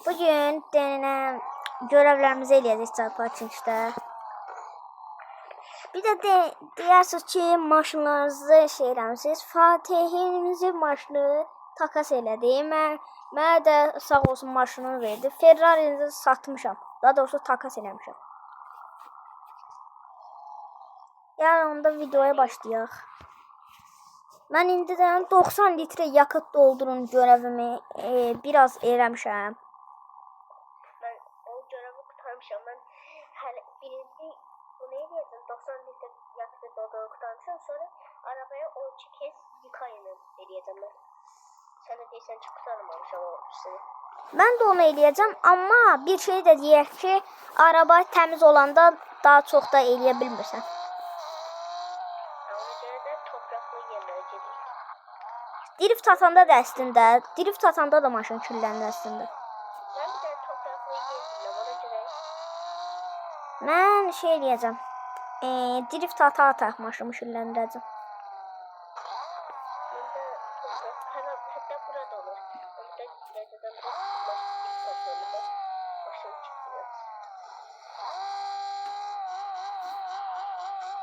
Bugün denenen görevlerimizi eləyəcək parkingdə. Bir də deyirsiniz ki, maşınlarınızı şey eləmişsiniz. Fatihimizin maşını takas elədi. Mənə də sağ olsun maşını verdi. Ferrari'nizi satmışam. Daha doğrusu takas eləmişəm. Yəni onda videoya başlayaq. Mən indidən 90 litre yakıt doldurun görevimi biraz eləmişəm. Mən o görevi qurtarmışam. Mən hələ birinci bu nə edirəm? 90 litre yakıt doldurduqdan sonra arabaya 12 kez yıkayın eləyəcəm mən. Sən də deyirsən ki, qurtarmamışam o işini. Mən də onu eləyəcəm, amma bir şey də deyək ki, araba təmiz olanda daha çox da eləyə bilmirsən. Ona görə də topraklı yerlərə gedirik. Drift atanda da əslində, drift atanda da maşın küllənir əslində. Mən bir dənə topraklı yer biləm, ona görə Mən şey eləyəcəm, drift ata maşını külləndirəcəm. məndə toprak, hətta burada olur. Onda nəzədən biraz maşın çıxıyor.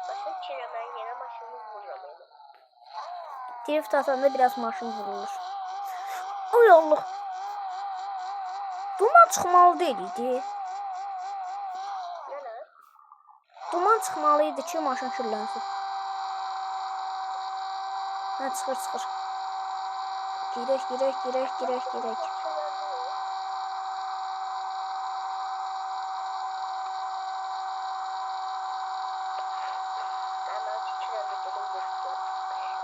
Maşın çirə mən yenə maşını vururam elə. Drift atanda biraz maşın vurulur. Oy Allah! Duman çıxmalı deyildi. Nələr? Duman çıxmalıydı ki, maşın küllənsin. Hə, çıxır. Girək.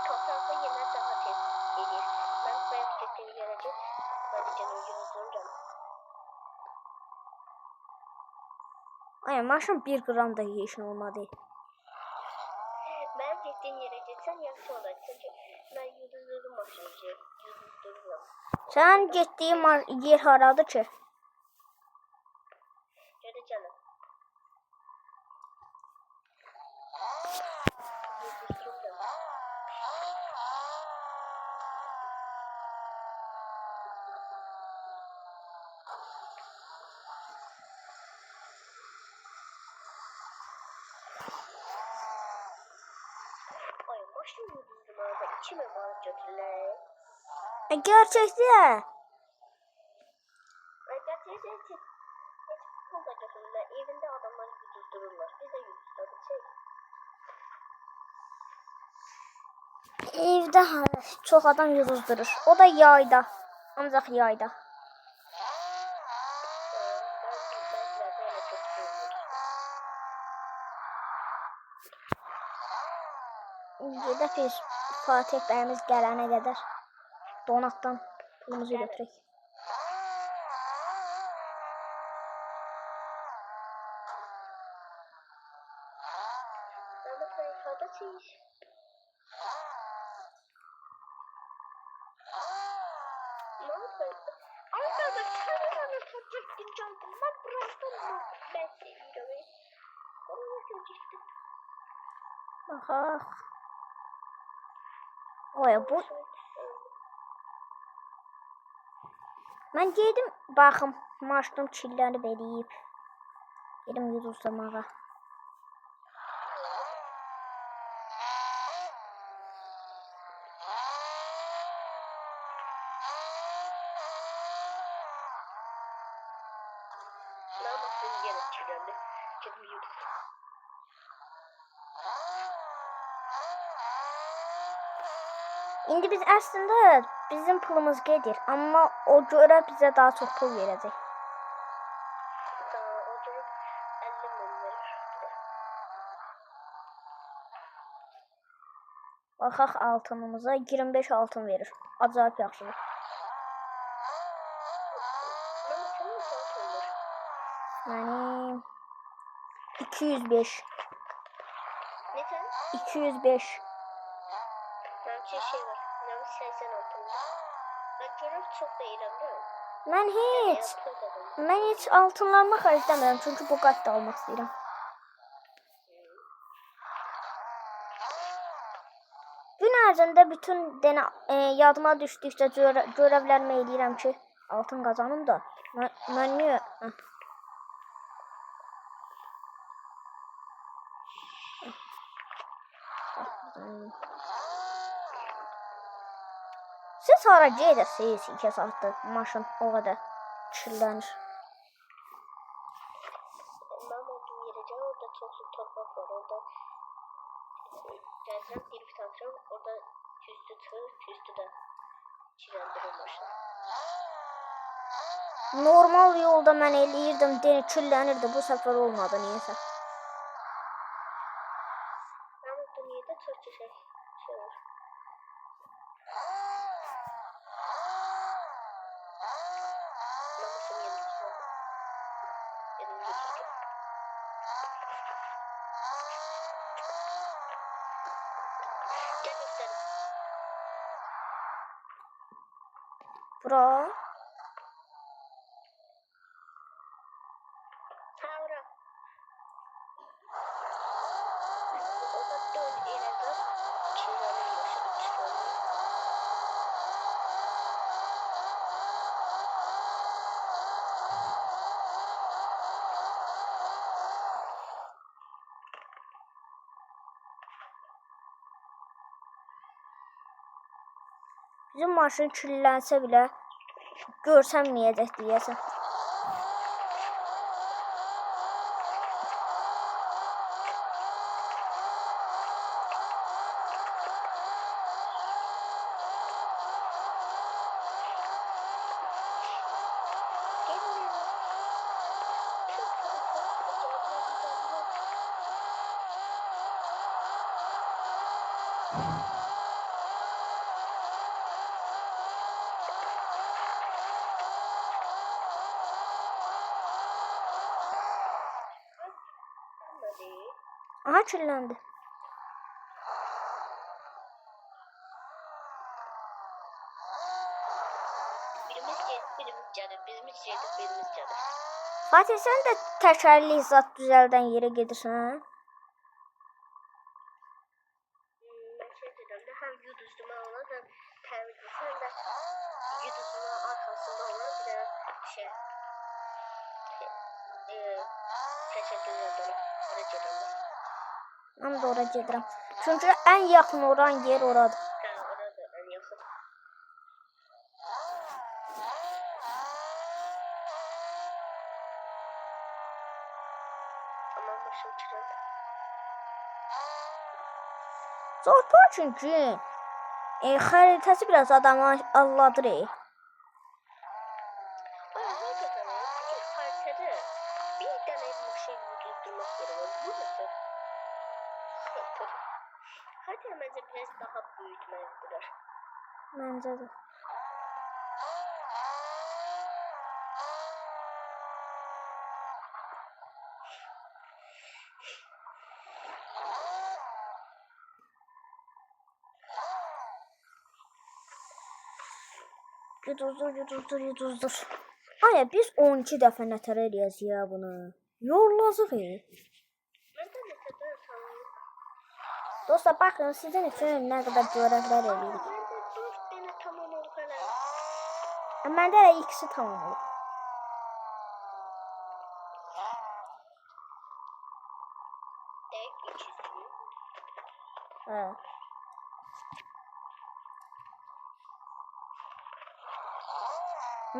Topraklı yerlər daha tez edir. Mən bayaq getdiyim yerə get, mən gözləyirəm. Ay, maşın 1 qram da yeşil olmadı. Mən getdiyim yerə getsən yaxşı olar. Çünki mən yuduzdurduğum maşını yuduzdururam. Sən getdiyin yer haradır ki? Görə canım. Yuduzdururam. Ay, maşını yuduzdum arada. İçime balık götürürlər. Gerçəkdə? Ay, gerçekten heç pul da götürürlər. Evində adamlar yuduzdururlar. Biz də yuduzduracaq. Evdə çox adam yuduzdurur. O da yayda. Ancaq yayda. Bəzilərdə elə götürürlər. Gedək biz Fatih bəyimiz gələnə qədər donatdan pulumuzu götürək. Ama tarifada çiş. Ne yapayım? Arkada kenarına tutacaktın canım. Ben bıraktım mı? Ben seviyorum. Onu görecektim. Baxaq. Oya bu. Mən gedim baxım maşınım çillənib eləyib. Gedim yuduzdurmağa. Ne yapmasın yine çilendi. Kedim yudum. İndi biz əslində bizim pulumuz gedir, amma o görə bizə daha çox pul verəcək. O durup 50 min verir. Baxaq altınımıza 25 altın verir. Acayip yaxşıdır. Ama sen nasıl atılır? Yəni 205. Ne sen? 205. Ben şey var. Ben 80 atılır. Ben görüp çok değilim değil mi? Mən heç altınlarımı xərcləmirəm, çünki bu qat da almaq istəyirəm. Gün ərzində bütün yadıma düşdükcə görevlərimi eləyirəm ki, Altın kazanım da. Ben niye? Heh. Siz hara gedirsiniz 2 saatdir maşın o kadar kirlənir. Ben olduğum yere orada çoxlu torpaq var. Orada gəlsəm drift atıram. Orada tüstü çıxır. Tüstü də kirləndirir maşını. Normal yolda mən eləyirdim, kirlənirdi. Bu səfər olmadı niyəsə. Ben olduğum yerde çok şey olur. Namusum yanımda. Benim gözüküyor. Gel gösterim. Bura. Ha ora. Orada 4 yerde kirlenir maşını çıkarıyor. Bizim maşın kirlənsə belə görsənməyəcək deyəsən. Aha kirləndi. Birimiz cadı, birimiz cadı. Fatih sen de təkərli zat düzəldən yerə gedirsən. Ben şey dedim de hem yuduzluma olan hem temizlisi hem de yuduzluğun arkasında olan bir de şey teşekkür ederim. Mən də ora gedirəm. Çünki ən yaxın oran yer oradır. Ha orada en yakın. Tamam başım çıradı. Zorpar çünki xəritəsi biraz adamı alladır. Hakikaten küçük haritada bir tane maşin yuduzlurmak yeri var. Bu nasıl? Hadi bence biraz daha büyütmelidirler. Məncə də. Yuduzdur. Aya biz 12 dəfə nətər eləyəcəyik ya bunu. Yollazıq. Ben de mesela tanıyorum. Dostlar baxın sizin üçün nə qədər görevlər eləyirik. Ben de 4 tane tamam oldu hala. Məndə də ikisi tamam olub. Tek 300'ü. Hə.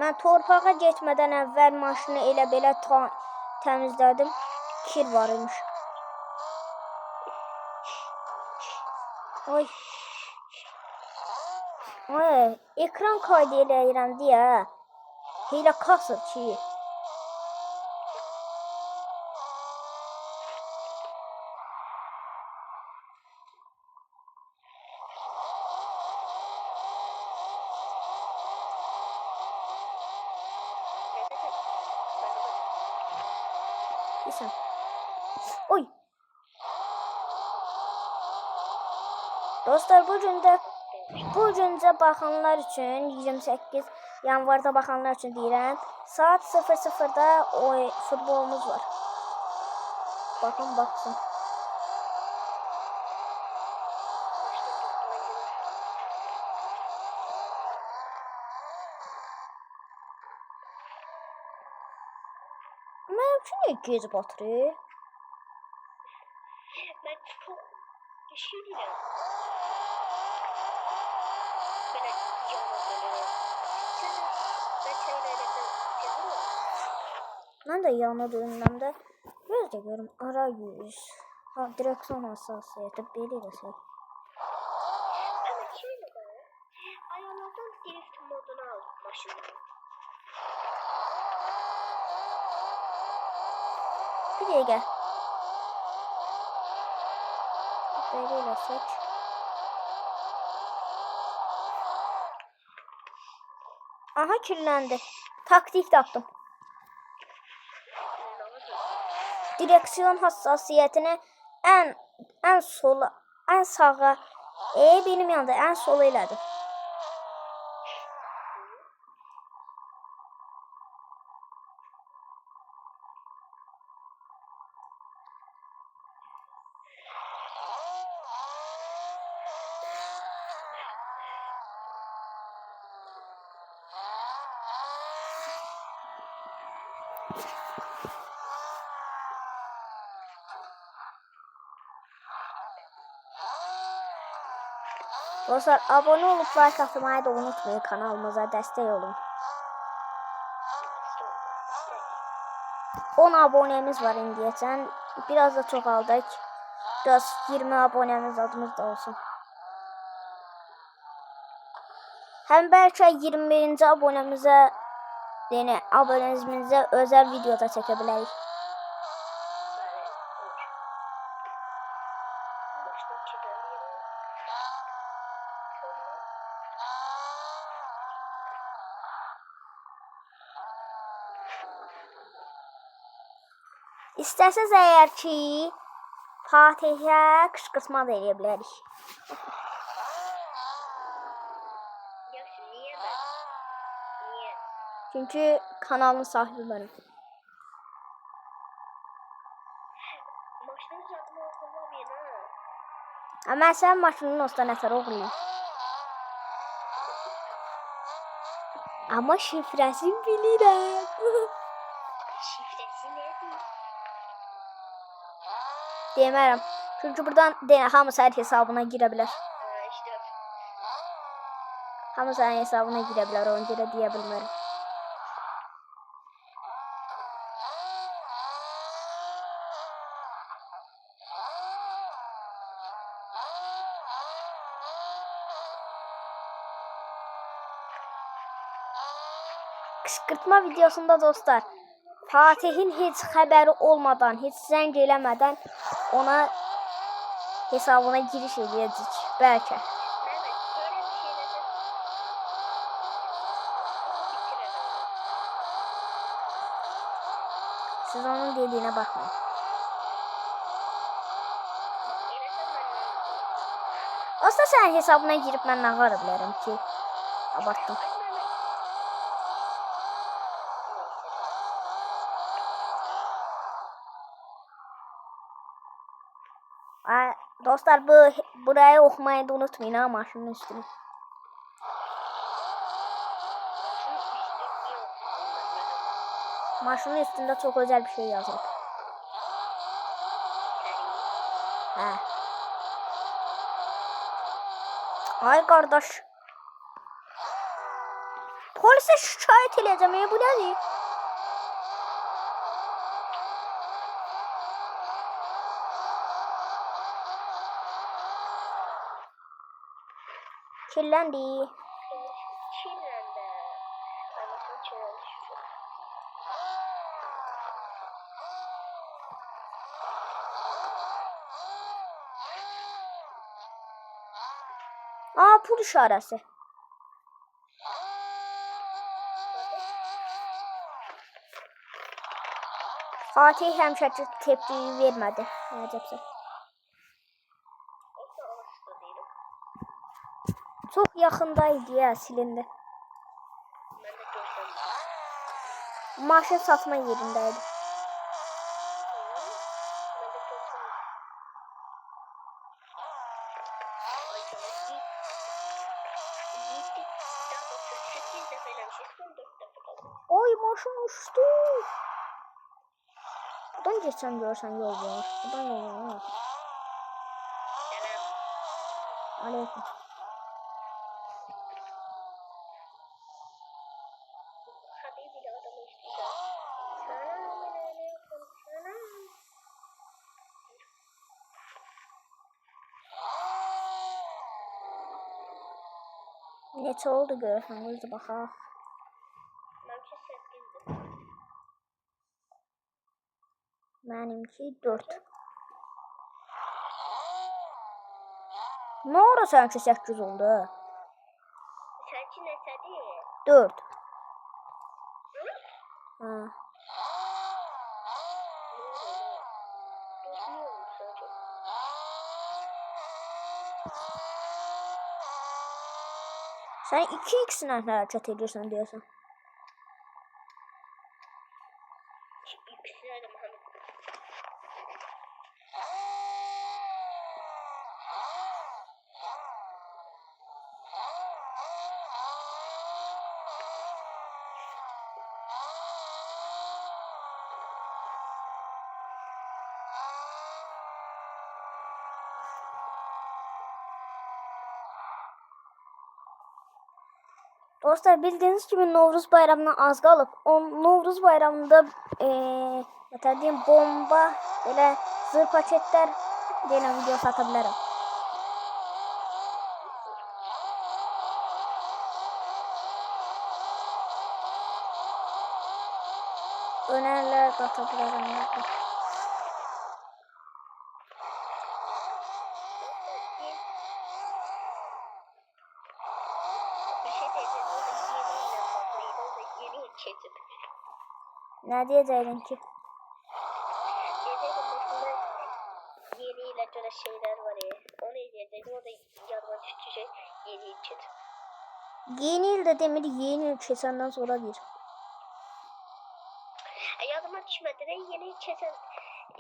Mən torpağa getmədən əvvəl maşını elə belə təmizlədim. Kir var imiş. Oy. Ay, ekran kaydı eləyirəm deyə elə kasır ki. Bilsən. Oy. Dostlar bu güncə baxanlar üçün 28 yanvarda baxanlar üçün deyirəm. Saat 00-da futbolumuz var. Baxın baxsın. Mənim üçün niyə gec batırır? Ben çok düşünüyorum. Böyle yanıldım. Ben çayla yapıyorum. Mən də yana dönürəm də. Biraz da görüm arayüz. Ha, direksiyon hassasiyyəti belə desək. Ama şöyle bana. Ayarlardan drift modunu al maşını. Bir dəqiqə. Belə eləsək. Aha, kirləndi. Taktik tapdım. Direksiyon hassasiyyətini ən sola, ən sağa, benim yanında ən sola elədim. Dostlar, abone olup like atmayı da unutmayın, kanalımıza destek olun. 10 abonemiz var indiyəcən. Biraz da çoxaldıq. Biraz 20 abonemiz adımız da olsun. Həm bəlkə 21-ci abonemizə, yəni abonemizə özel video da çəkə bilərik. İstəsəz əgər ki, Fatihə qışqırtma da eləyə bilərik. Niye ben? Niye? Çünki kanalın sahibi benim. Maşını satın alsana bir ha. Ama sen maşının olsa nətər oğlum. Ama şifrəsini bilirəm. Şifresi nedir? Demərəm. Çünki buradan hamı sənin hesabına girə bilər. İşte. Hamı sənin hesabına girə bilər, ona görə deyə bilmərəm. Qışqırtma videosunda dostlar, Fatih'in heç xəbəri olmadan, heç zəng eləmədən ona hesabına giriş edəcək. Bəlkə. Mehmet böyle bir şey dedim. Siz onun dediğine bakmayın. Aslında sənin hesabına girib mən nə qara bilərəm ki? Abartdım. Dostlar, burayı okumayı da unutmayın ha, maşının üstünü. Maşının üstünde çok özel bir şey yazıyor. He. Ay kardeş. Polise şikayet edeceğim ya, bu nedir? Kirlendi. Kirlendi. Anasını kirlendi. Aa, pul işarəsi. Fatih həmişəki tepkiyi vermədi. Nəcəbsə. Çox yaxındaydı ya, silindi. Maşın satma yerindeydi. Oy, maşın uçtu. Buradan geçsem görsen yol var. Buradan yol var. Selam. Aleyküm. Habibi ile adamı istiyor. Selamünaleyküm. Selam. Neçə oldu görsən, özü baxaq. Mənimki 8'dir. Mənimki 4. Nə ora səninki 8 oldu? Sənki neçədir? 4. Hı? Ha. Bilmiyorum sənki. Sən 2x-lə hərəkət edirsən deyəsən. İkisine de Muhammed. Dostlar, bildiğiniz gibi Novruz bayramına az qalıb. Novruz bayramında deyim, bomba, belə zır paketlər deyilən video sata bilərəm. Önərlər qata bilərəm. Bir şey diyeceğim. O da yeniyle farklıydı. O da yeni keçib. Nə deyəcəkdin ki? Diyeceğim aslında yeniyle göre şeyler var ya. Onu diyeceğim. O da yanıma düştü şey. Yeni keçib. Yeni ildə demir, yeni il keçəndən sonra bir. Yanıma düşmedi de yeni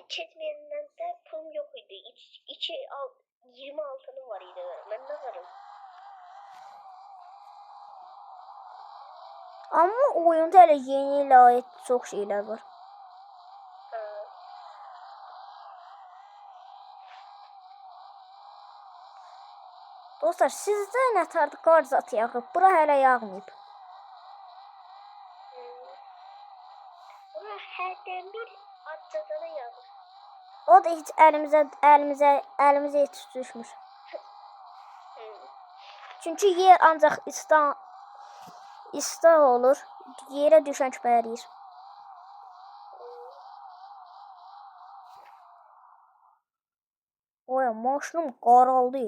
keçmeyenden de pulum yok idi. 20 altınım var idi. Ben ne varım? Amma oyunda elə yeni ilə aid çox şeylər var. Ha. Dostlar, sizdə nətərdir qar zatı yağıb? Bura hələ yağmayıb. Buna hərdən bir atçadana yağır. O da heç əlimizə heç düşmür. Çünki yer ancaq islah olur. Yerə düşən kimi əriyir. Oya, maşınım qaraldı.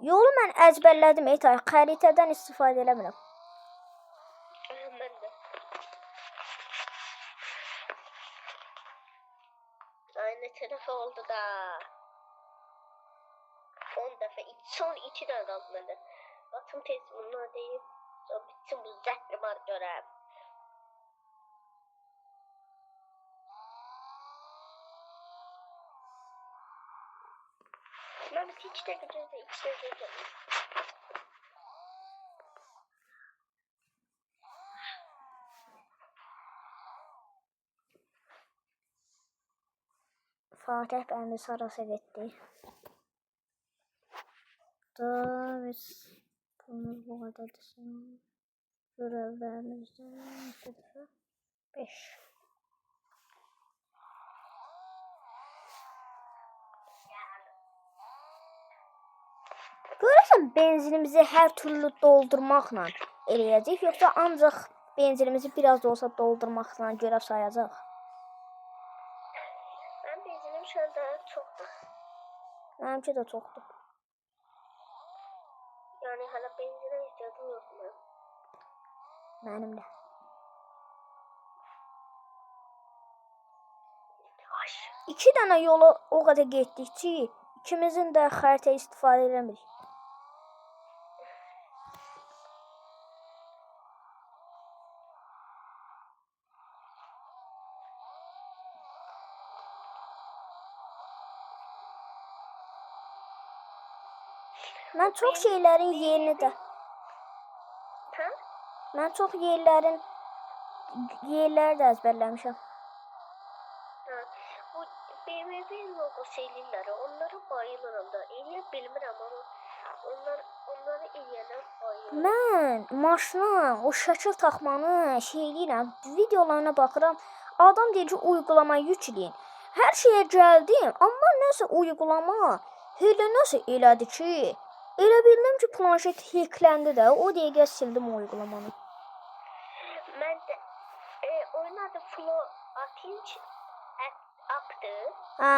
Yolu mən əzbərlədim, xəritədən istifadə eləmirəm. Ben de. Aynı tarafı oldu da. 10 defa. Son 2 tane aldım ben de. Batım tez bunlar değil. Sonra bitsin bu zəhri var görəm. Ben bir iki dakika önce içine girdim. Fatih bəni sarasa getdi. Da biz bunu bu qədər düşünürük. Görevlərimizdən 5. Görəsən benzinimizi hər türlü doldurmaqla eləyəcək, yoxsa ancaq benzinimizi biraz da olsa doldurmaqla görev sayacaq? Ben benzinim şu anda çoktu. Mənimki də çoxdur. Yani hala benzine ihtiyacım yok mu? Mənim də. Yavaş. 2 dənə yolu o qədər getdik ki, ikimizin də xəritə istifadə eləmirik. Mən çox şeylərin yerini də Mən çox yerləri də əzbərləmişəm. Ha, bu BMW logosu eləyirlər. Onlara bayılıram da. Eləyə bilmirəm amma onları eləyənə bayılıram. Mən maşına o şəkil taxmanı eləyirəm, videolarına baxıram. Adam deyir ki, uygulama yükləyin. Hər şeyə gəldim, amma nəsə uygulama elə nəsə elədi ki, elə bildim ki, planşet hackləndi də, o dəqiqə sildim uygulamanı. Mən də oyun adı Flow Atinch App'dır. Hə.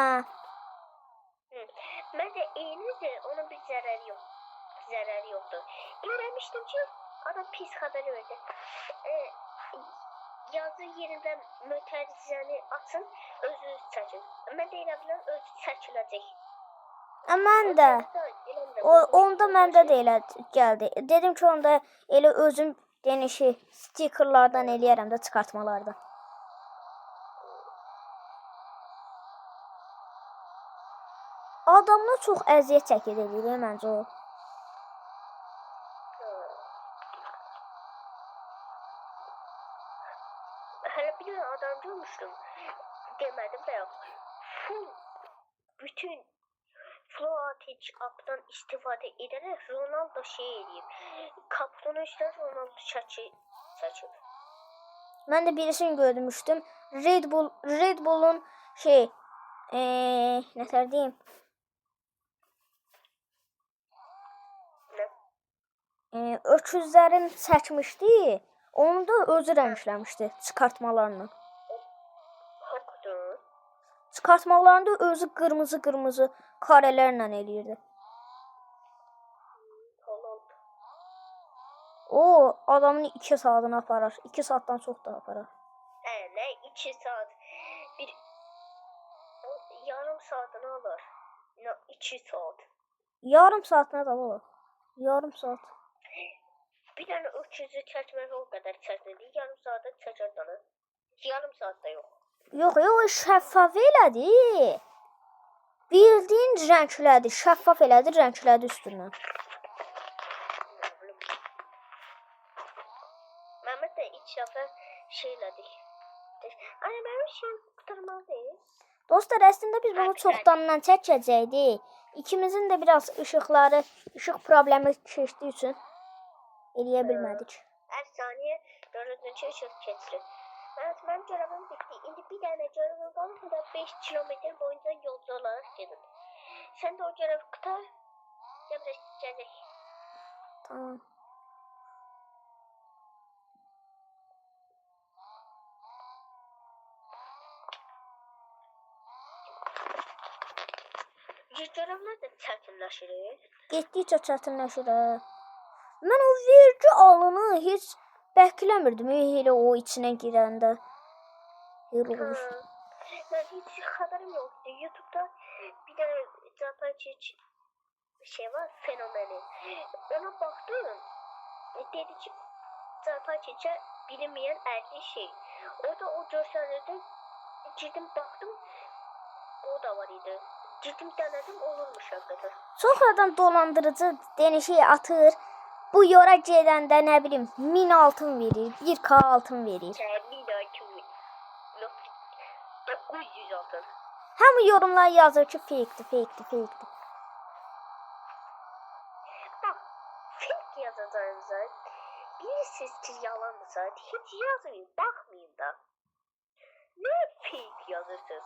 Mən də eynidir, onun bir zərəri yoxdur. Eləmişdim ki, adam pis xəbər verdi. Yazı yerində mütərizəni açın, özü çəkin. Mən də elə biləm, özü çəkiləcək. Mən də. Onda məndə də elə gəldi. Dedim ki, onda elə özüm denişi stikerlardan eləyərəm də çıxartmalarda. Adamla çox əziyyət çəkir edir məncə o. Hələ bir dənə adam görmüşdüm. Demədim də yox. Bütün Flow Atinch app'dan istifadə edərək Ronaldo eləyib. Kaputun üstünə Ronaldo çəkib. Mən də birisini görmüşdüm. Red Bull'un nətər deyim? Öküzlərin çəkmişdi. Onu da özü rəngləmişdi çıxartmalarını. Çıxartmalarında özü qırmızı karelərlə eləyirdi. O adamın 2 saatını aparar. 2 saatdan çox da aparar. Nə 2 saat? Yarım saatını alır. Nə 2 saat? Yarım saatına da alır. Yarım saat. Bir dənə öküzü çəkmək o qədər çəkmədi. Yarım saatda çəkər dana. Yarım saatda yox. Yox, şəffaf elədi. Bildiyin rənglədi, şəffaf elədi, rənglədi üstündən. Məhəmməd də 2 dəfə elədik. Ana mənim qurtarmalıyıq. Dostlar, əslində biz bunu çoxdandan çəkəcəkdik. İkimizin də biraz işıq problemi keçdiyi üçün eləyə bilmədik. Hər saniyə görüntü işıq keçirir. Evet, mənim görevim bitti. İndi bir dənə görevim qalır. Bu da 5 kilometr boyunca yolcu olaraq gedin. Sən də o görevi qutar. Gələk. Tamam. Görevlər də çətinləşir. Getdikcə çətinləşir. Mən o vergi alını heç bəkləmirdim elə o içinə girəndə. Yorulmuş. Mən heç xəbərim yoxdur. YouTube'da bir dənə Zapaçiç var, fenomeni. Ona baxdım. Dedi ki, Zapaçiçə bilinməyən 50 şey. Orada o görsənirdi. Girdim, baxdım. O da var idi. Girdim, denedim, olurmuş hakikaten. Çox adam dolandırıcı denişi atır. Bu yora gedəndə nə bilim 1000 altın verir, 1k altın verir. 1000 altın verir. 900 altın. Hamı yorumlar yazır ki fake'dir. Bak, fake yazacağınıza bilirsiniz ki yalansa hiç yazmayın, bakmayın da. Ne fake yazırsınız?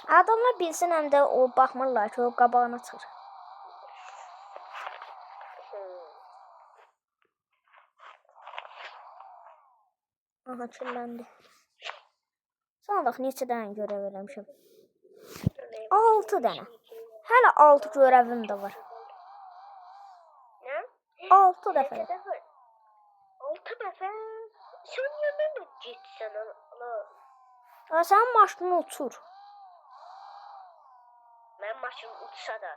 Adamlar bilsin həm də o baxmırlar ki o qabağına çıxır. Aha, kirləndi. Sana bax, neçə dənə görəv eləmişəm. 6 dənə. Hələ 6 görəvim də var. Nə? 6 dəfə. 6 dəfə? Sən yanına getsən ana. Sənin maşının uçur. Mənim maşınım uçsa da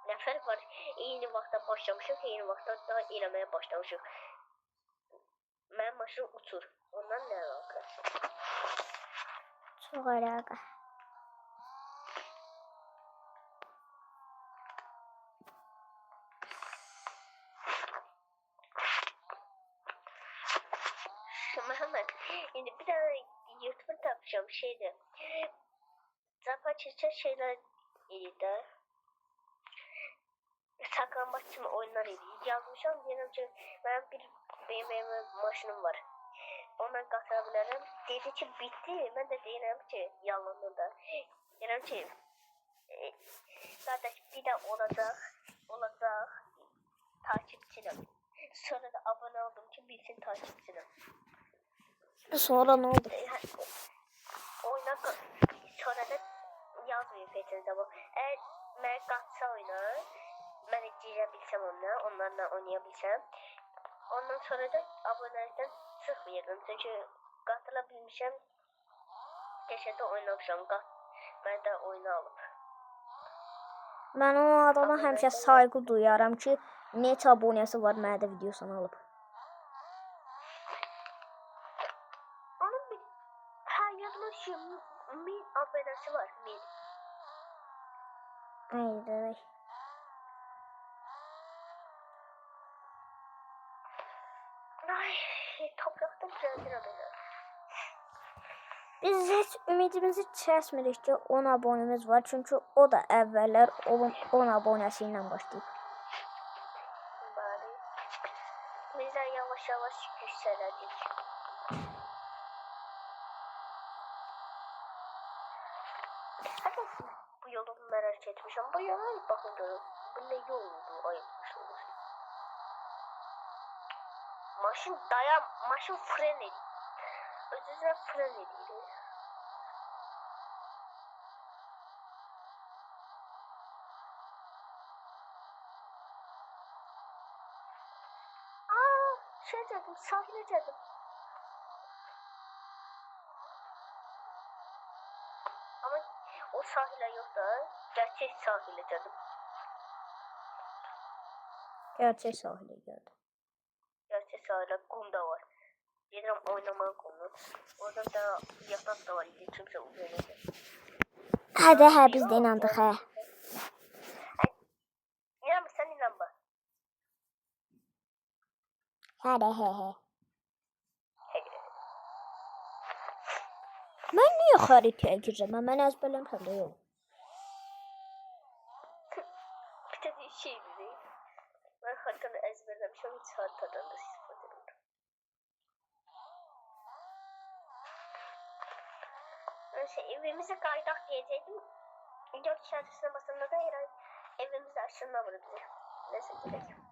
nə fərq var? Eyni vaxtda başlamışıq, eyni vaxtda da eləməyə başlamışıq. Mənim maşınım uçur. Ondan nə əlaqə? Çox əlaqə. ben. Şimdi bir tane YouTuber tapacağım şeyde. Zaten çeşitli şeyler iyiydi. Saklambaç oyunlar iyiydi. Yazmışam diyelim ki benim maşınım var. Ondan katılabilirim. Dedi ki bitti. Ben de deyirəm ki yalanını da. Deyirəm ki kardeş bir de olacak takipçinim. Sonra da abone oldum ki bilsin takipçinim. Sonra ne oldu? Oyuna sonra da yazmayın peşinize bu. Eğer ben katsa oyuna ben izleyebilsem onlarla oynayabilsem. Ondan sonra da abonelikten çıkmayalım. Çünkü katılabilmişim. Geçen de oynamışam. Ben de oyunu alıp. Ben o adama həmişə saygı duyarım ki, neçə abunəsi var mənə də videosunu alıb. Onun bir yazmışım 1000 abonesi var. 1000. Ayda. Ay toprakta güzeldir abone. Biz heç ümidimizi kəsmirik ki 10 abunəmiz var. Çünki o da əvvəllər 10 abunəsi ilə başlayıb. Bari. Biz de yavaş yavaş yükseledik. Hadi bu yolu merak etmişim. Bu yola bakın görün. Bu ne yoldu ayıpmışlar. Maşın fren ediyor. Özüne fren ediyor. Şey dedim, sahile dedim. Ama o sahile yok da gerçek sahile dedim. Gerçək sahilə gəldi. Gerçek sahile kum da var. Dedim oynamaya kumu. Orada da yatak da var. Kimse uyanıyor. Hə, biz də inandıq, hə. İnan sen inan bak. Hə. Mən niyə xəritəyə girəcəm? Mən əzbərləmişəm də yox. Bir de şey dedi. Ben haritanı ezberlemişim. Hiç haritadan da istifade ediyorum. Neyse evimize kaydak diyecektim. 4 şartısına basında da herhalde evimizi aşınamadı bize. Neyse gidelim.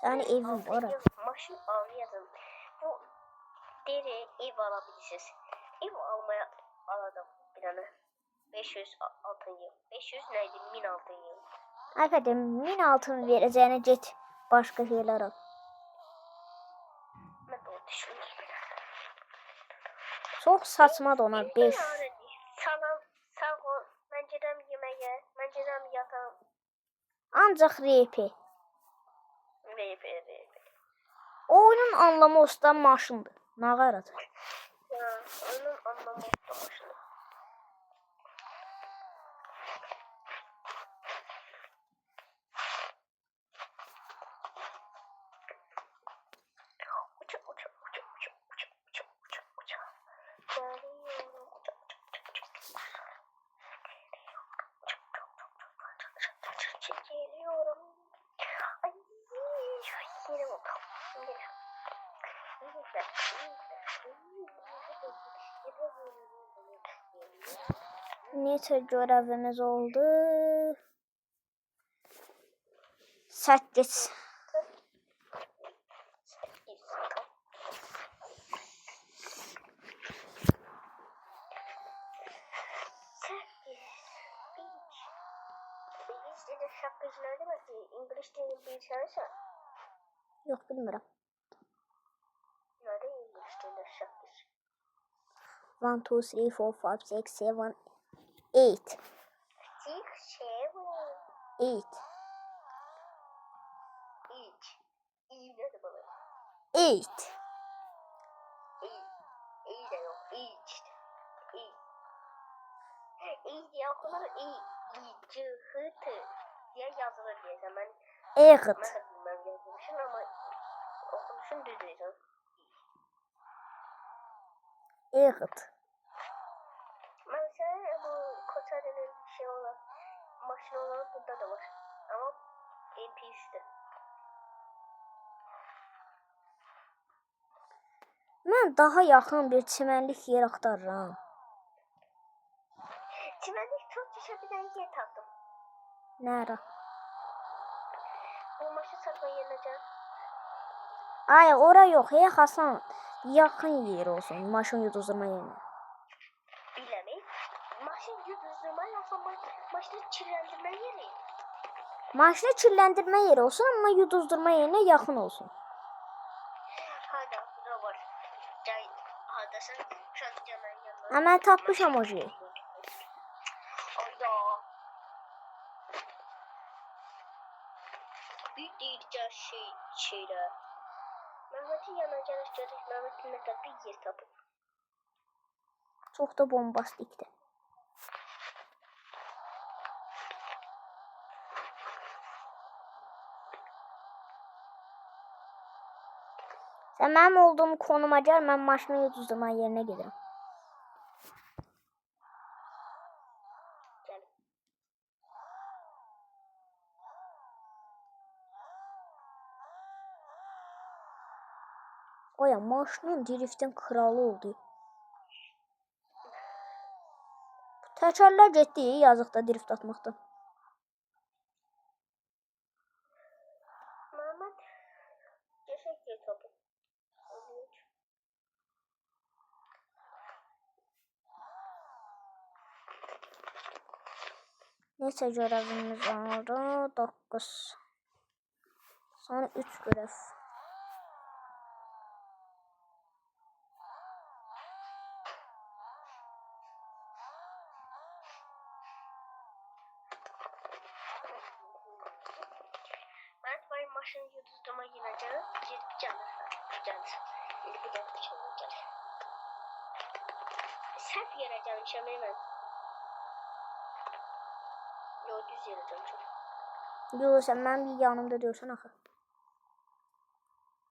Sənin evin var. Maşın almayalım. Bu deri ev alabilirsiniz. Ev almaya aladım bir tane. 500 altın yıl. 500 neydi? 1000 altın yıl. Əfədim, 1000 altın verəcəyinə get başqa şeylər al. Ben de o düşündüm. Çox saçmadır ona 5. Sağ ol. Ben gidelim yemeğe. Ben gidelim yatağım. Ancaq RP. Reybe. Oyunun anlamı usta maşındır. Nağaradır. Ya, onun anlamı olmamıştı. Geliyorum. Ay, yine oldu. Neçə görevimiz oldu? 8. İngilizce'de şapkacılar değil mi? İngilizce'de bir çalışan. Yox, bilmirəm. Nerede İngilizce'de şapkacı? 1, 2, 3, 4, 5, 6, 7, 8. 6, 7, 8. İyi ne de bana? 8. İyi de yok. İyi işte. İyi. İyi diye okunur. İyi. Cıhıtı diye yazılır diye zaman. Eğit. Ben de bilmem yazılmışım ama okunuşun düz diyeceğim. Evet. Ben sana bu Koçarı'nın şey olan maşın olan burada da var. Ama MP3'tü. Mən daha yaxın bir çimənlik yer axtarıram. Çimenlik çok düşebilen yer taptım. Nərə? Bu maşın satma yerine can. Ay, ora yox, Hasan. Yaxın yer olsun, maşın yuduzdurma yerinə. Bilemeyin. Maşın yüzüzdürme yapsa maşını çirendirme yeri. Maşını kirləndirmə yeri olsun, amma yuduzdurma yerinə yaxın olsun. Hadi burada var. Cahit. Hadasın. Şu an canın yanına. Ha, mən tapmışam o şeyi. Ayda. Büyük değilce şeyler. Mehmet'in yanına gelip gördük. Mehmet'in ne kadar bir yer tapıp. Çox da bombastikdir. Sən mənim olduğum konuma gəl, mən maşını yuduzdurma yerinə gedirəm. Gel. Oya, maşının driftin kralı oldu. Təkərlər getdi, yazıqda drift atmaqdan. Mehmet. Geçek yer tapıp. Neçə görevimiz oldu? 9. Son 3 görev. Mehmet benim maşını yuduzdurma gireceğim. Girip canı. Şimdi bir dakika çalacağım. Sert yere gelmişim hemen. Yo düz yere gelmişim. Yo, sən mənim bir yanımda diyorsan axı.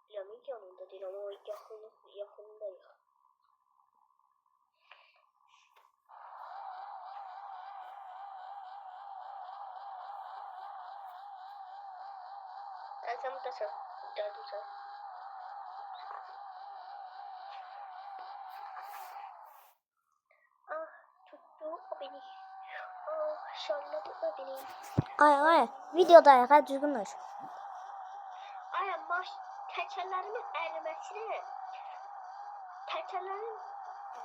Yanın yanında değil ama o yakındayız. Sen buradasın. Gördüm sen. Ah tuttu o beni. Ah şarladı o beni. Ay, videodayıq, hə, düzgün danış. Ay tekerlerimin erimesine. Tekerlerin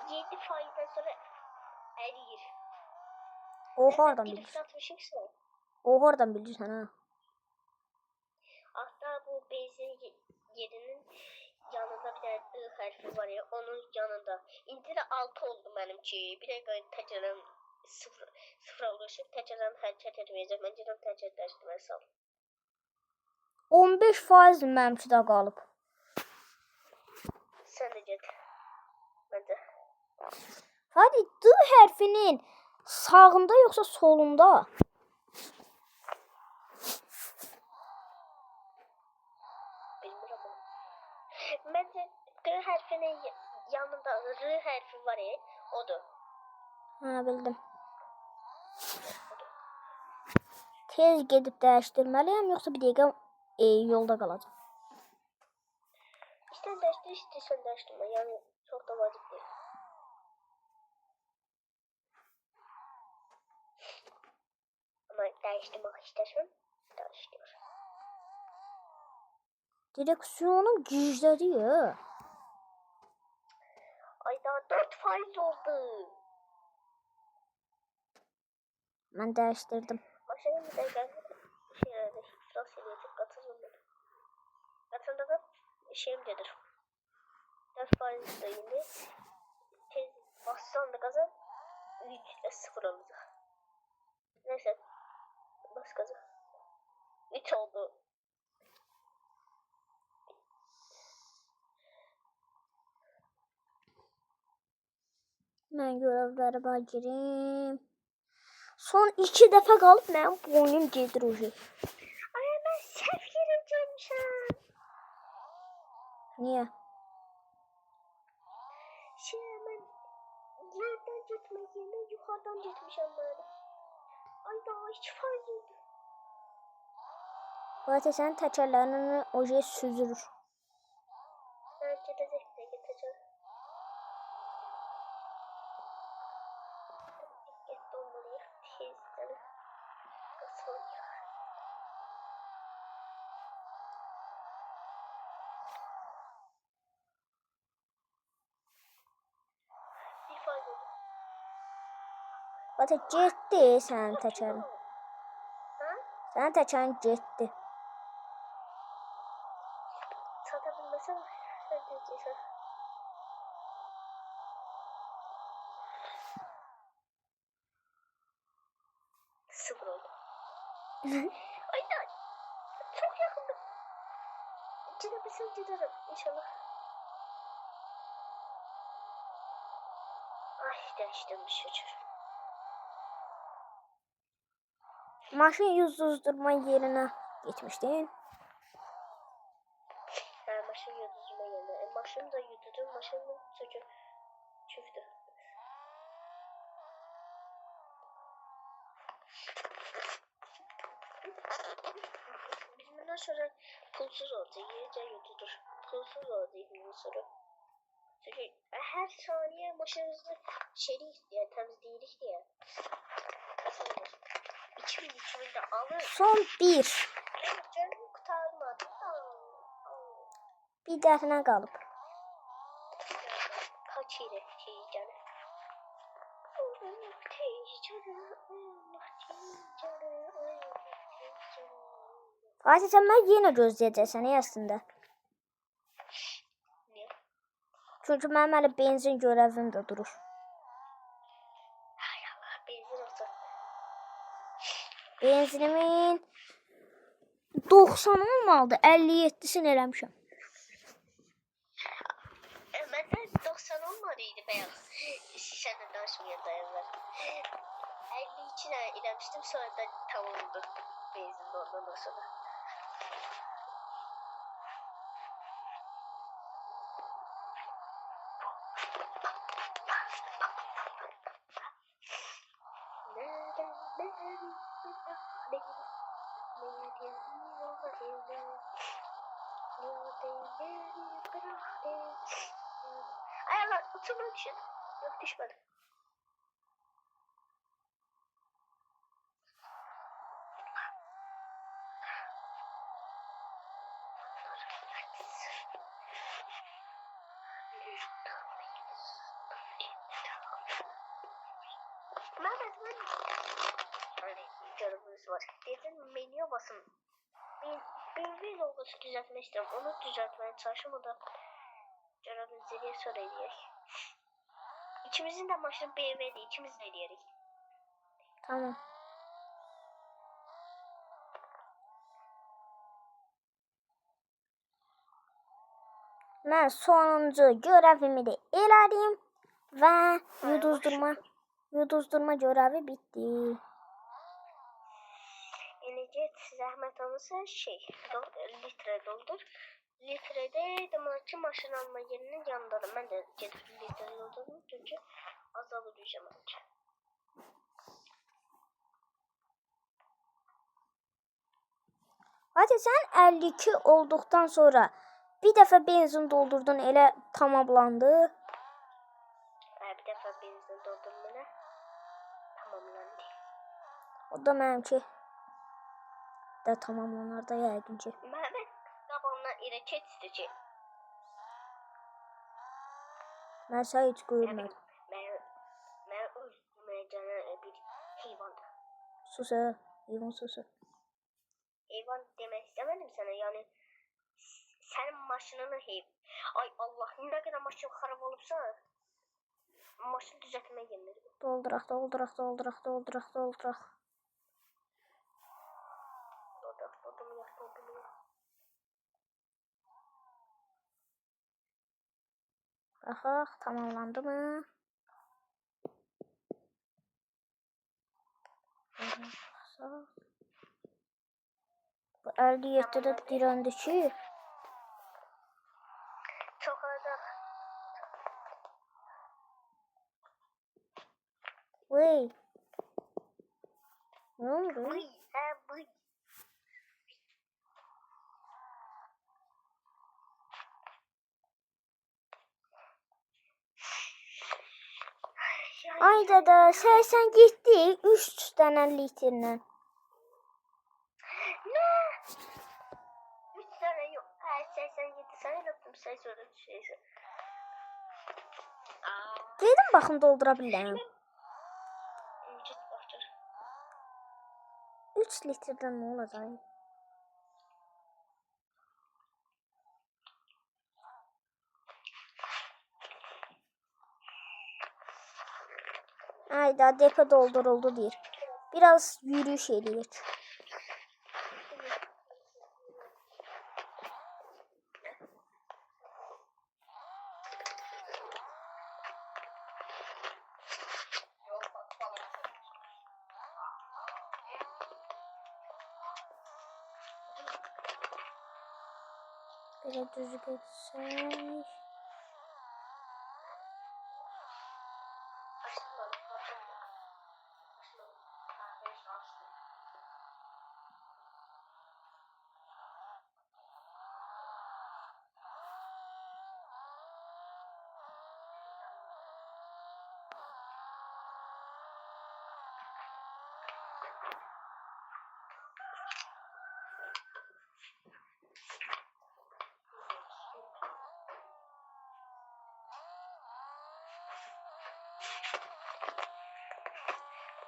7%'dan sonra eriyir. O hardan Drift bilirsən? atmışıksa. O hardan bilirsən, hə? Hatta bu benzin yerinin yanında bir tane I harfi var ya, onun yanında. İndi de 6 oldu benimki. Bir dakika tekrardan sıfıra ulaşıp tekrardan hareket etmeyeceğim. Önceden tekrar değiştirmeye sağ ol. 15% mənimkidə qalıb. Sen de git. Ben de. Hadi D hərfinin sağında yoxsa solunda? Bilmiyorum. Bence D harfinin yanında R harfi var ya, odur. Hə, bildim. Tez gedib dəyişdirməliyəm, yoxsa bir dəqiqə yolda qalacağım. İşte değiştir, istiyorsan değiştirme. Yani çok da vacip değil. Ama değiştirmek istersen değiştir. Direksiyonum güclədir ya. Ay daha 4% oldu. Mən dəyişdirdim. Maşının bir dakika şeylerde iflas edecek katılımları. Katılımda da şeyimdedir. 4% da yine tez bassan da gaza 3-0 olacak. Neyse bas gaza. 3 oldu. Mən görevlərə girim. Son 2 dəfə qalıb mənim boynum gedir o şey. Ay ben səhv yerə gəlmişəm. Niyə? Şey mən yukarıdan gitmişim böyle. Ay daha hiç fark etmedim. Fatih sen tekerlerini oje süzülür. Bence de zevkle getireceğim. Dikkat olmalıyım. Teyzeden. Nasıl oluyor? Bir fark etmedim. Fatih getdi sənin təkərin. Ha? Sənin təkərin getdi. Satabilmesem ne diyeceksin? Sıfır oldu. Ay da çok yakında. Gidebilsem giderim inşallah. Ay değiştirmiş şükür. Maşın yüz uzdurma yerine getmişdin. Ha maşın yuduzuma yerine. Maşın da yududu, maşın da çöktü. Çöktü. Biz bundan sonra pulsuz olacak. İyice yududur. Pulsuz olacak bundan sonra. Çünkü her saniye maşınızı şeylik diye temizleyirik diye. 2000 de alır. Son bir. Canım kurtarmadı. Bir dəfnə qalıb. Kaç yere canım. Fatih sen mən yenə gözləyəcəksən əslində. Niye? Çünki mənim hələ benzin görəvim də durur. Hay Allah benzin olsun. Benzinimin 90 olmalıdır. 57'sini eləmişəm. Benden 90 olmadıydı beyaz. Senden danışmayan da evvel. 50 içine ilemiştim sonra da tamamdı. Benzin ondan sonra. Ay Allah uçurma düşün. Yok düşmedi. Mehmet hani canımız var. Dedim menüye basın. Bir logosu düzeltmek istiyorum. Onu düzeltmeye çalışıyorum. O da canımız diye söyleyecek. İkimizin de maçını BMW'di. İkimiz de diyerek. Tamam. Mən sonuncu görevimi də elədim və yuduzdurma görevi bitdi. Enerji zahmet olursa litre doldur. Litrede demek maşın alma yerinin yanındadır. Ben de gidip litre doldurdum çünkü azalacağım önce. Hadi sen 52 olduktan sonra bir dəfə benzin doldurdun elə tamamlandı. Bir defa benzin doldurmana tamamlandı. O da mənimki də tamamlanar da yəqin ki. Mehmet qabağından irəket istəyəcək. Mən sənə heç görmədim. Mən öldürməyəcəyinə bir heyvandır. Sus heyvan sus. Heyvan demək istəmədim sənə, yəni sənin maşınını Ay Allah, nə qədər maşın xarab olubsa, maşın düzəltməyə gəlir. Dolduraq. Doldum. Baxaq, tamamlandı mı? Bu 57'də dirəndi ki. Çox olacaq. Bu Vay. Ne oldu? Bıy. Bıy. Ay dada, sen getdik 3 dənə litrlə. Ne? 3 tane yok. 87 tane yaptım. Sen sonra şeyse. Gedim baxım doldura bilərəm. Git baktır. 3 litrdən nə olacaq? Ayda depo dolduruldu deyir. Biraz yürüyüş eləyir. Belə düz getsək.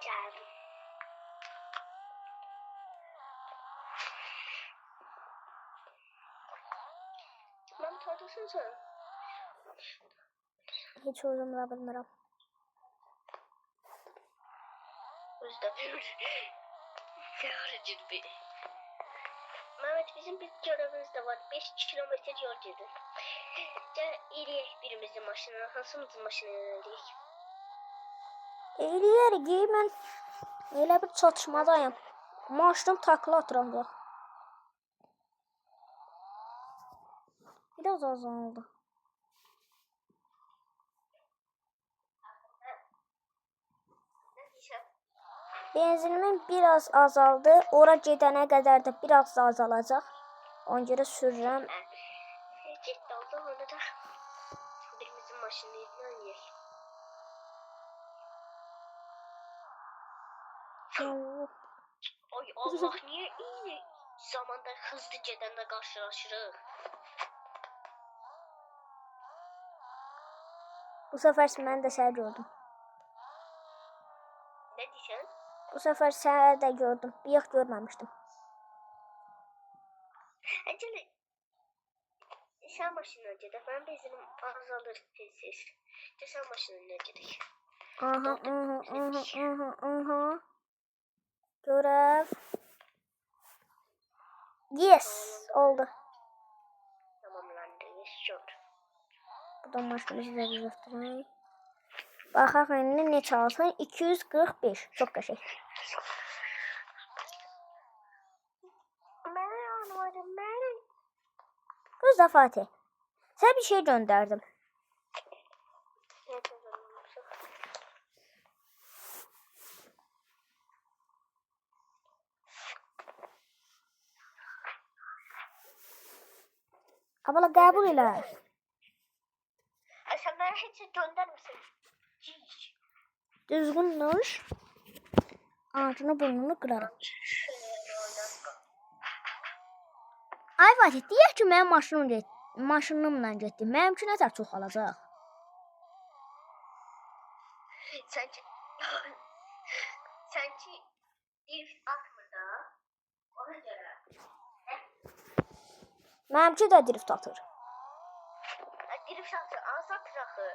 Geldim. Ben tadısın sen. Heç özümlə bilmirəm. Özde bir. Doğru ciddi. Mehmet bizim bir görevimiz de var. 5 kilometre yol gidin. Gel eləyək birimizin maşınına. Hansımızın maşınına eləyək? Eləyərik, mən elə bir çatışmadayım. Maşınım takla atıram bax. Biraz azaldı. Ne diyeceğim? Benzinimin biraz azaldı. Ora gedənə qədər də biraz da azalacaq. Ona görə sürürəm. Ciddi oldu onu da birimizin maşınına eləyək. Ay Allah, niye iyi zamanda hızlı gedəndə qarşılaşırıq? Bu səfər mən də səni gördüm. Ne diyeceksin? Bu səfər səni də gördüm. Bir yox görməmişdim. Acele. Sen maşınına gedək. Mənim benzinim azalır tez-tez. Sen maşınına gedək. Aha. Görev. Yes, oldu. Tamamlandı. Yaşıyor. Buradan maşınımızı da düzəltdirək. Baxaq indi neçə alsın? 245. Çox qəşəng. Mən. Qız da Fatih. Sənə bir şey göndərdim. Abla qəbul elə. Sen bana hiç göndermişsin. Düzgün nuş. Ağzını burnunu qırarım. Ay Fatih, deyək ki, mənim maşınımla getdim. Mənim üçün nətər çox alacaq? Sence drift atmır da. Ona göre. Mənimki də drift atır. Drift atır. Az atır axı.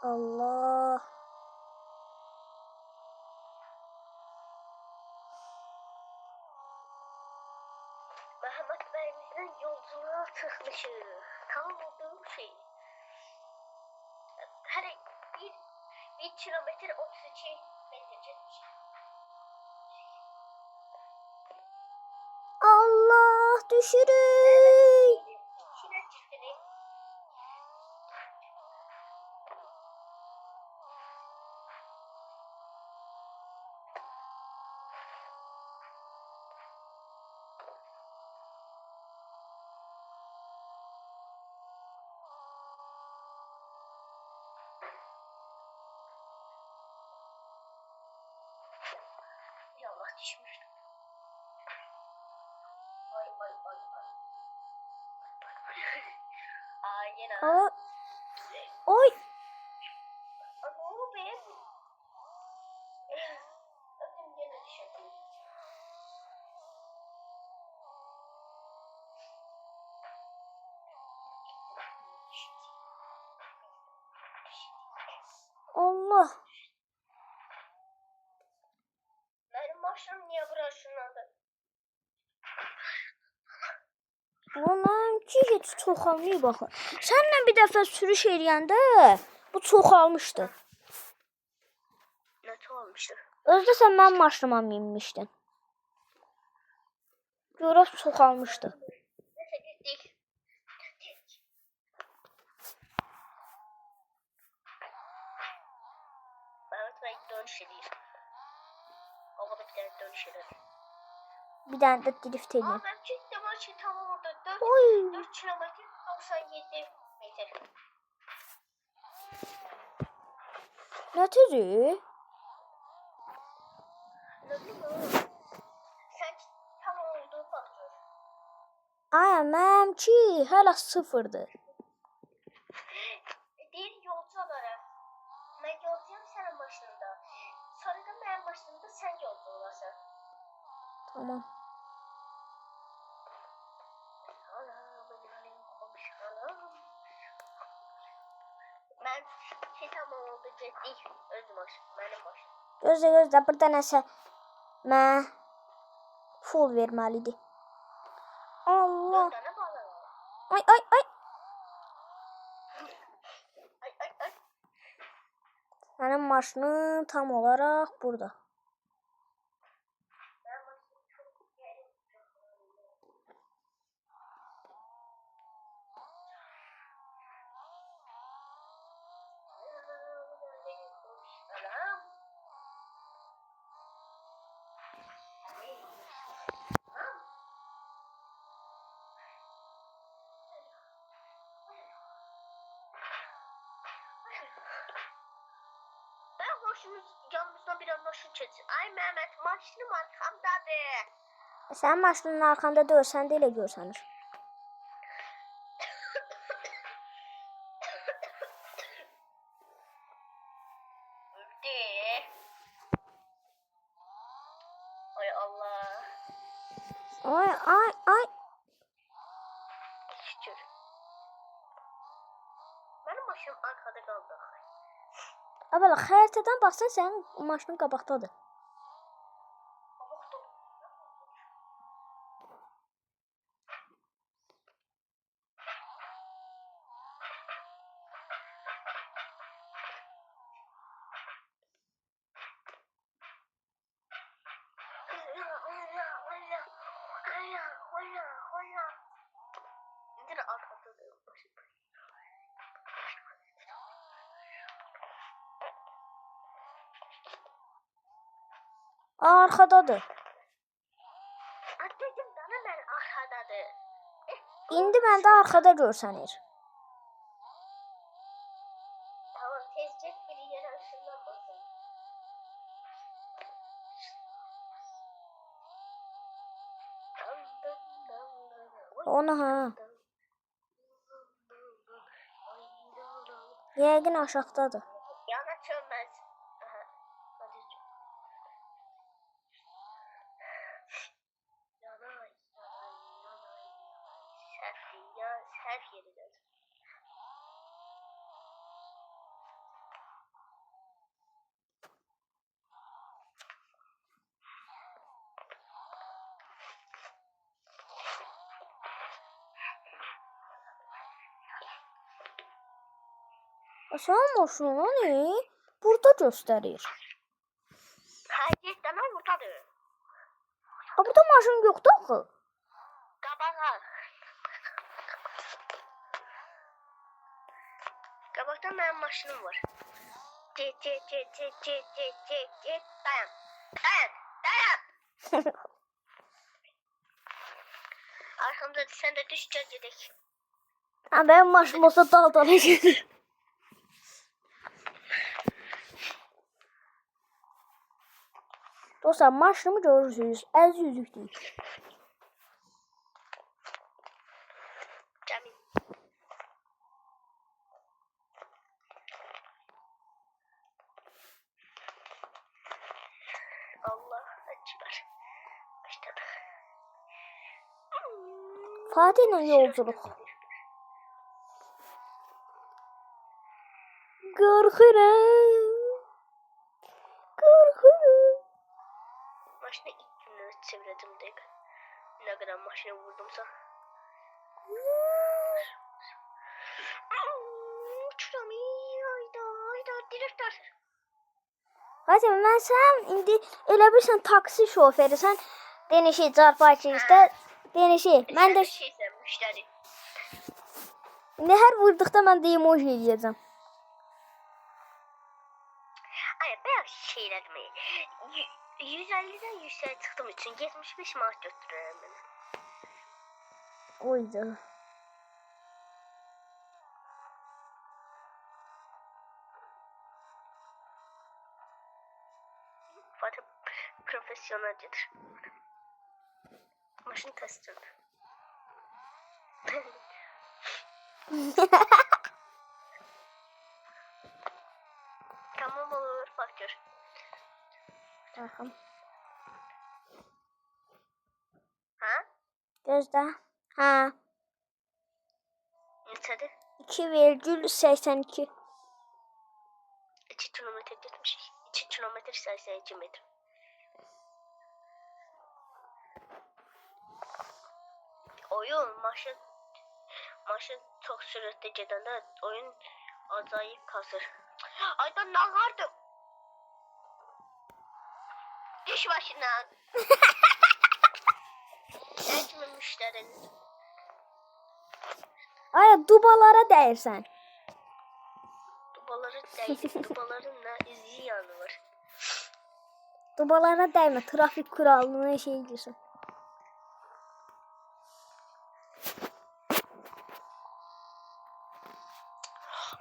Allah. Mehmet Bey'imizden yolculuğa çıkmışız. Tam olduğum şey. Her bir kilometre 32 metre gitmiş. Allah düşürük. İçine çıktı. Allah düşmüştüm. Ay ay ay ay. Ay yine. Aa, oy. Ne oldu benim? Bakın yine düşürdüm. Allah. Benim maşınım niye buraya şunladı? Anam ki heç çoxalmayıb baxın. Sənlə bir dəfə sürüş eləyəndə bu çoxalmışdı. Ne olmuştu? Özdə sən mənim maşınıma minmişdin. Görəv çoxalmışdı. Neyse gittik. Ben oturayım dönüş edeyim. Havada bir tane dönüş eder. Bir dənə də drift Aa eləyim. ben çektim o şey tam oldu. Oy. 4 kilometre 97 metre. Nə tüzü? Ne bileyim. Sen tam olduğu faktör. Ay, mənimki hələ sıfırdır. Değil yolcu olarak. Ben yolcuyum senin başında. Sonra da benim başımda sen yolcu olasın. Tamam. Ben şey tamam oldu ciddi. Öz başım. Benim başım. Gözlə, burada nəsə mənə full verməlidir. Allah. 4 tane balığı var. Ay, ay, ay. Ay ay ay. Mənim maşınım tam olaraq burada. Ben başım çok yerim. Anam. Ben hoşunuz yanımızda bir anlaşın çeksin. Ay Mehmet maşınım arkamdadır. Sənin maşının arxanda deyil, sən də elə görsənir. Öldü. Ay Allah. Ay, ay, ay. Şükür. Benim maşınım arkada kaldı. Əvvəla xəritədən baxsan sənin maşının qabaqdadır. Nedir arkada da yok. Arxadadır. Dedim bana ben arkadadır. İndi məndə arxada görsənir. Tamam tezcek biri yere ışınlanmasın. Onu ha. Yəqin aşağıdadır. Yana çönmez. Aha. Hadi çön. Yanay. Serf yeridir. Sənin maşının ne? Burada göstərir. Həqiqətən ortadır. Burada maşın yoxdur axı. Qabağa. Qabaqda mənim maşınım var. Get. Dayan. Arkamda sen de düş gel gidelim. Ha, mənim maşınım olsa dal gedir. Dostlar, maşınımı görürsünüz. Əziz üzükdür. Cəmin. Allah akbar. Başladık. Fatih'lə yolculuq. Qorxuram. Qorxuram. Maşını ilk günleri çevirdim dəqiqə. Nə qədər maşını vurdumsa. Uçuram. Ayda, direktor. Fatih, mən sən indi elə bilirsən taksi şoförüsən. Denişi Carparkingdə. Denişi. Mən də şeysən, müştəri. indi hər vurduqda mən də emoji eləyəcəm. Ay, bayaq şey elədim. 150-dən 100-ə çıxdım üçün 75 manat götürürəm mən. Oydu. Fatih profesyonelcedir. Maşın testidir. Tamam olur, Fatih. Baxım. Ha? Gözlə. Hə. Neçədir? 2,82. 2 kilometre gitmişik. 2 kilometre 82 metre. Oyun maşın çok süratli gedəndə oyun acayip kasır. Aydan ne vardı? Düş başından. Sen kimin müşterin? Ay, dubalara dəyirsən. Dubaların değil, dubaların ne ziyanı var. Dubalara dəymə, trafik kuralına şey edirsən.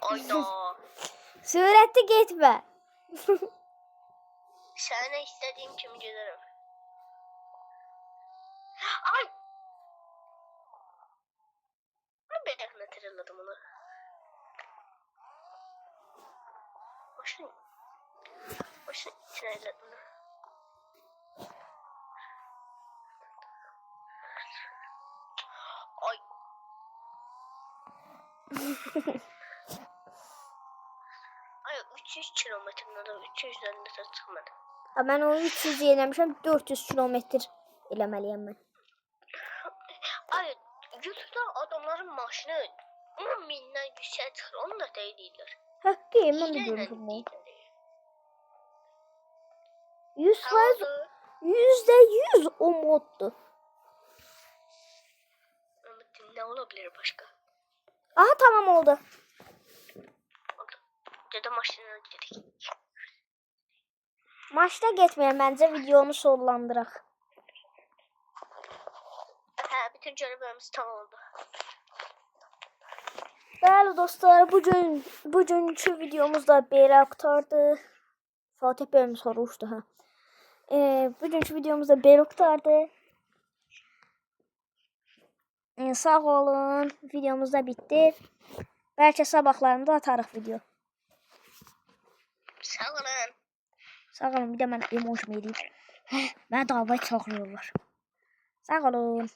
Ayda. Sürətli getmə. Sana istediğim kimi giderim. Ay! Ben bir dakika hatırladım onu. Maşın içine elledim onu. Ay! Ay 300 kilometrenin adam 300'den de çıkmadı. Ha, mən onu 300 eləmişəm, 400 kilometr eləməliyəm mən. Ay YouTube'da adamların maşını 10 binden yüksek çıkır. Onu da değiller. Haqqı, mən də görürüm o. 100%, %100 o moddur. Ne olabilir başka? Aha, tamam oldu. Dede maşına gidelim. Maçda getməyəm, məncə videonu sonlandıraq. Bütün görevlerimiz tamam oldu. Bəli dostlar, bugünkü videomuz da belə qurtardı. Fatih bəyim soruşdu ha. Bugünkü videomuz da belə qurtardı. Sağ olun. Videomuz da bitti. Bəlkə sabahlarında atarıq video. Sağ olun. Sağ olun. Bir də mən emoji eləyim. Mənə davaya çağırıyorlar. Sağ olun.